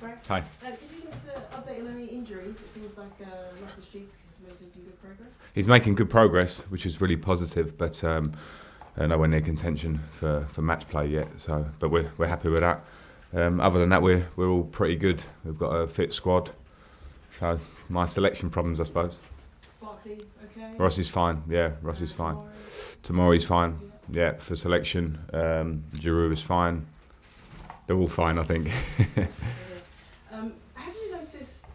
Frank. Hi. Could you give us an update on any injuries? It seems like Loftus-Cheek is making some good progress. He's making good progress, which is really positive, but nowhere near contention for match play yet. So, but we're happy with that. Other than that, we're all pretty good. We've got a fit squad. So my selection problems, I suppose. Barkley, okay. Ross is fine. Yeah, Ross is fine. Tomori's fine. Yeah, for selection. Giroud is fine. They're all fine, I think. Have you noticed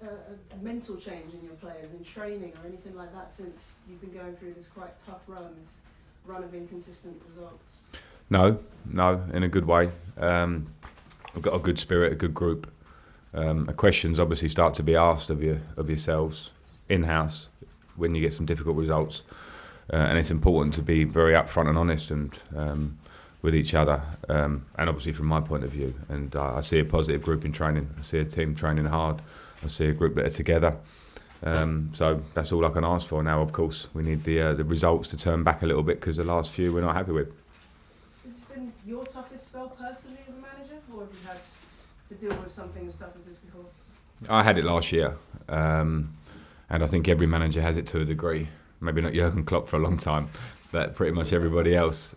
a mental change in your players in training or anything like that since you've been going through this quite tough run of inconsistent results? No, in a good way. We've got a good spirit, a good group. Questions obviously start to be asked of yourselves in-house when you get some difficult results, and it's important to be very upfront and honest and with each other, and obviously from my point of view. And I see a positive group in training. I see a team training hard. I see a group that are together. So that's all I can ask for now. Of course, we need the results to turn back a little bit because the last few we're not happy with. Has this been your toughest spell personally as a manager, or have you had to deal with something as tough as this before? I had it last year, and I think every manager has it to a degree. Maybe not Jurgen Klopp for a long time, but pretty much everybody else,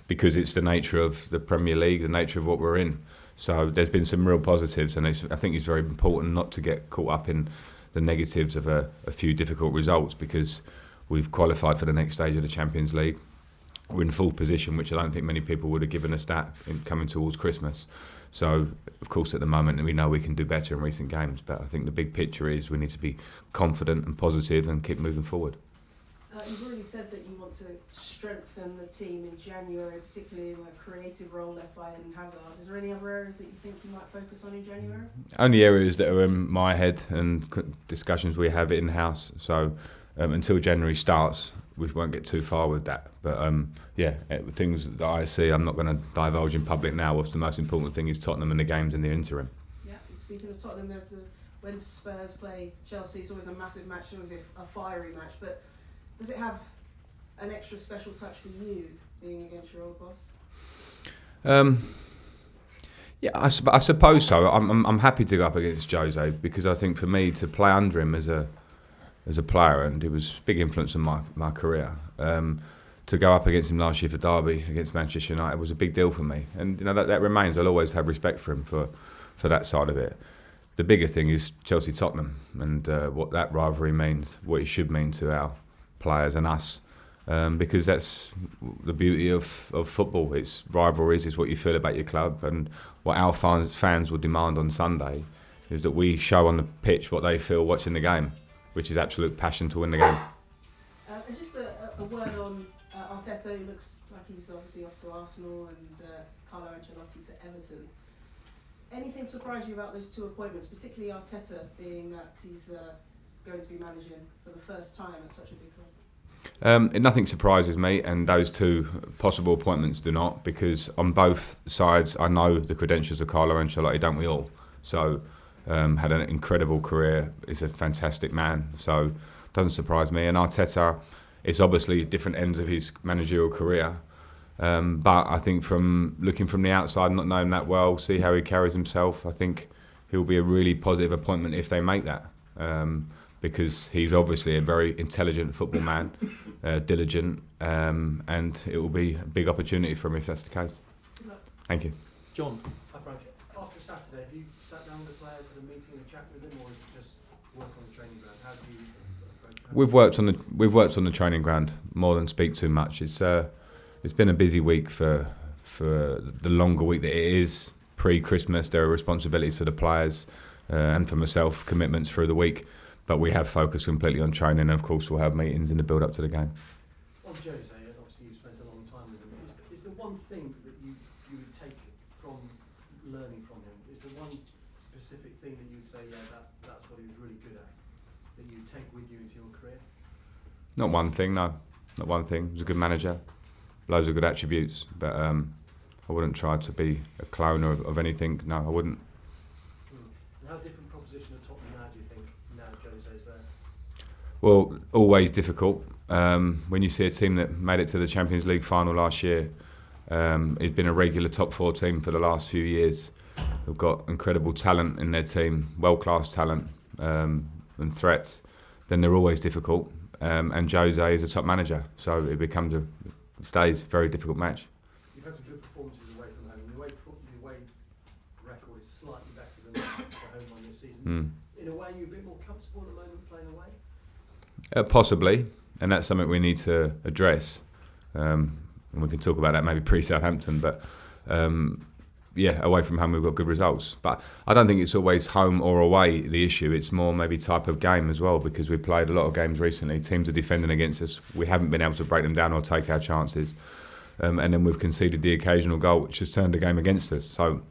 because it's the nature of the Premier League, the nature of what we're in. So there's been some real positives, and I think it's very important not to get caught up in the negatives of a few difficult results, because we've qualified for the next stage of the Champions League. We're in full position, which I don't think many people would have given us that in coming towards Christmas. So, of course, at the moment, we know we can do better in recent games, but I think the big picture is we need to be confident and positive and keep moving forward. You've already said that you want to strengthen the team in January, particularly in a creative role left by Eden Hazard. Is there any other areas that you think you might focus on in January? Only areas that are in my head and discussions we have in-house. So until January starts, we won't get too far with that. But things that I see, I'm not going to divulge in public now. What's the most important thing is Tottenham and the games in the interim. Yeah, and speaking of Tottenham, when Spurs play Chelsea, it's always a massive match, it's always a fiery match. But does it have an extra special touch for you being against your old boss? Yeah, I suppose so. I'm happy to go up against Jose, because I think for me to play under him as a player, and it was a big influence on my career. To go up against him last year for Derby against Manchester United was a big deal for me, and that remains. I'll always have respect for him for that side of it. The bigger thing is Chelsea-Tottenham and what that rivalry means, what it should mean to our players and us, because that's the beauty of football. It's rivalries, it's what you feel about your club, and what our fans will demand on Sunday is that we show on the pitch what they feel watching the game, which is absolute passion to win the game. And just a word on Arteta, who looks like he's obviously off to Arsenal, and Carlo Ancelotti to Everton. Anything surprise you about those two appointments, particularly Arteta, being that he's going to be managing for the first time at such a big club? Nothing surprises me, and those two possible appointments do not, because on both sides I know the credentials of Carlo Ancelotti, don't we all? So had an incredible career, is a fantastic man, so doesn't surprise me. And Arteta, it's obviously different ends of his managerial career, but I think from looking from the outside, not knowing that well, see how he carries himself, I think he'll be a really positive appointment if they make that. Because he's obviously a very intelligent football man, diligent, and it will be a big opportunity for him if that's the case. Good luck. Thank you. John. Hi Frank, after Saturday, have you sat down with the players, had a meeting and a chat with them, or is it just work on the training ground? How do you approach that? We've worked on the training ground more than speak too much. It's been a busy week for the longer week that it is. Pre-Christmas, there are responsibilities for the players and for myself, commitments through the week. But we have focused completely on training, and of course we'll have meetings in the build-up to the game. On Jose, obviously you've spent a long time with him. Is there one thing that you would take from learning from him? Is there one specific thing that you'd say, that's what he was really good at, that you'd take with you into your career? Not one thing, no. Not one thing. He was a good manager, loads of good attributes, but I wouldn't try to be a clone of anything. No, I wouldn't. And how different proposition of Tottenham now do you think, now Jose's there? Well, always difficult. When you see a team that made it to the Champions League final last year, it's been a regular top four team for the last few years. who've got incredible talent in their team, world-class talent and threats, then they're always difficult. And Jose is a top manager, so it stays a very difficult match. You've had some good performances away from home. The away record is slightly better than the home one this season. In a way, you're a bit more comfortable at the moment playing away? Possibly, and that's something we need to address. And we can talk about that maybe pre-Southampton, but away from home we've got good results. But I don't think it's always home or away the issue. It's more maybe type of game as well, because we've played a lot of games recently. Teams are defending against us. We haven't been able to break them down or take our chances. And then we've conceded the occasional goal, which has turned the game against us. So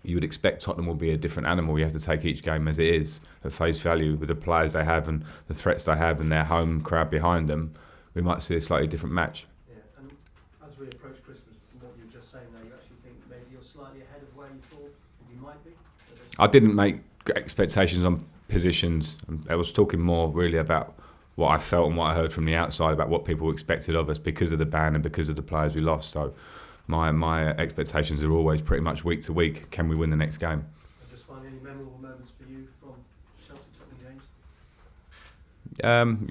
you would expect Tottenham will be a different animal. You have to take each game as it is, at face value, with the players they have and the threats they have and their home crowd behind them. We might see a slightly different match. Yeah, and as we approach Christmas, from what you were just saying there, you actually think maybe you're slightly ahead of where you thought you might be? I didn't make expectations on positions. I was talking more really about what I felt and what I heard from the outside about what people expected of us because of the ban and because of the players we lost. So my expectations are always pretty much week to week. Can we win the next game? And just finally, any memorable moments for you from Chelsea Tottenham games?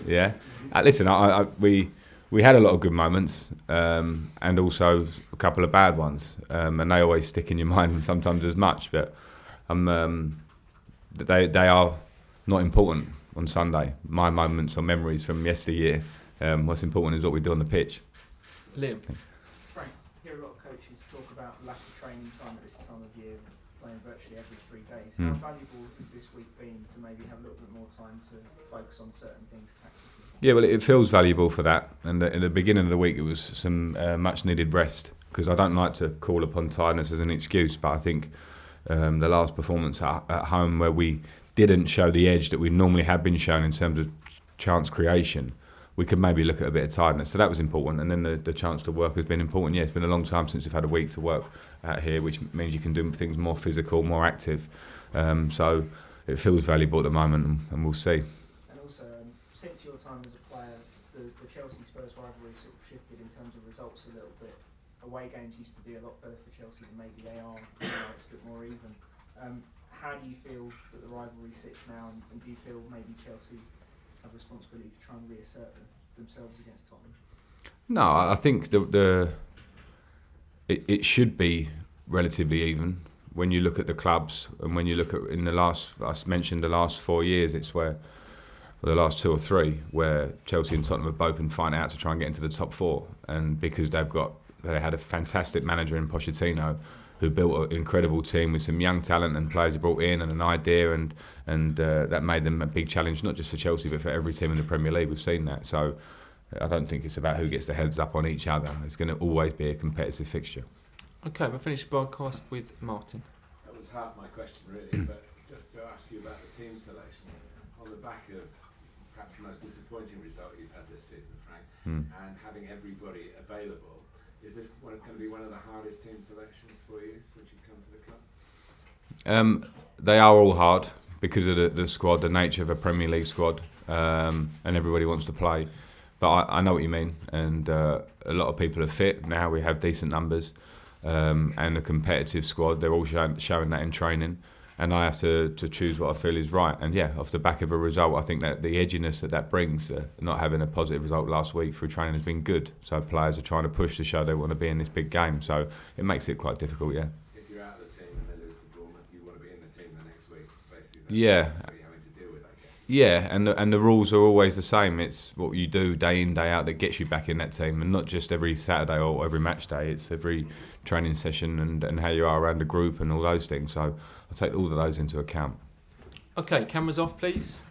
Yeah. Listen, we had a lot of good moments and also a couple of bad ones, and they always stick in your mind sometimes as much. But they are not important on Sunday. My moments or memories from yesteryear. What's important is what we do on the pitch. Liam. Frank, I hear a lot of coaches talk about lack of training time at this time of year, playing virtually every 3 days. How valuable has this week been to maybe have a little bit more time to focus on certain things tactically? Yeah, well, it feels valuable for that. And at the beginning of the week, it was some much needed rest, because I don't like to call upon tiredness as an excuse, but I think the last performance at home, where we didn't show the edge that we normally have been shown in terms of chance creation, we could maybe look at a bit of tiredness. So that was important. And then the chance to work has been important. Yeah, it's been a long time since we've had a week to work out here, which means you can do things more physical, more active. So it feels valuable at the moment, and we'll see. And also, since your time as a player, the Chelsea-Spurs rivalry sort of shifted in terms of results a little bit. Away games used to be a lot better for Chelsea than maybe they are. Now it's a bit more even. How do you feel that the rivalry sits now, and do you feel maybe Chelsea have a responsibility to try and reassert themselves against Tottenham? No, I think it should be relatively even. When you look at the clubs, and when you look at I mentioned the last 4 years, it's where, or the last 2 or 3, where Chelsea and Tottenham have both been fighting out to try and get into the top 4, and because they had a fantastic manager in Pochettino, who built an incredible team with some young talent and players he brought in and an idea, and that made them a big challenge, not just for Chelsea but for every team in the Premier League. We've seen that. So I don't think it's about who gets the heads up on each other. It's going to always be a competitive fixture. Okay, we'll finish the broadcast with Martin. That was half my question really, but just to ask you about the team selection. On the back of perhaps the most disappointing result you've had this season, Frank, and having everybody available, is this going to be one of the hardest team selections for you since you've come to the club? They are all hard because of the squad, the nature of a Premier League squad, and everybody wants to play. But I know what you mean, and a lot of people are fit now. We have decent numbers and a competitive squad. They're all showing that in training, and I have to choose what I feel is right. And yeah, off the back of a result, I think that the edginess that brings, not having a positive result last week through training, has been good. So players are trying to push to show they want to be in this big game. So it makes it quite difficult, yeah. If you're out of the team and they lose to Bournemouth, you want to be in the team the next week, basically. Yeah. That's what you're having to deal with, I guess. Yeah, and the rules are always the same. It's what you do day in, day out that gets you back in that team, and not just every Saturday or every match day. It's every training session and how you are around the group and all those things. So I'll take all of those into account. Okay, cameras off, please.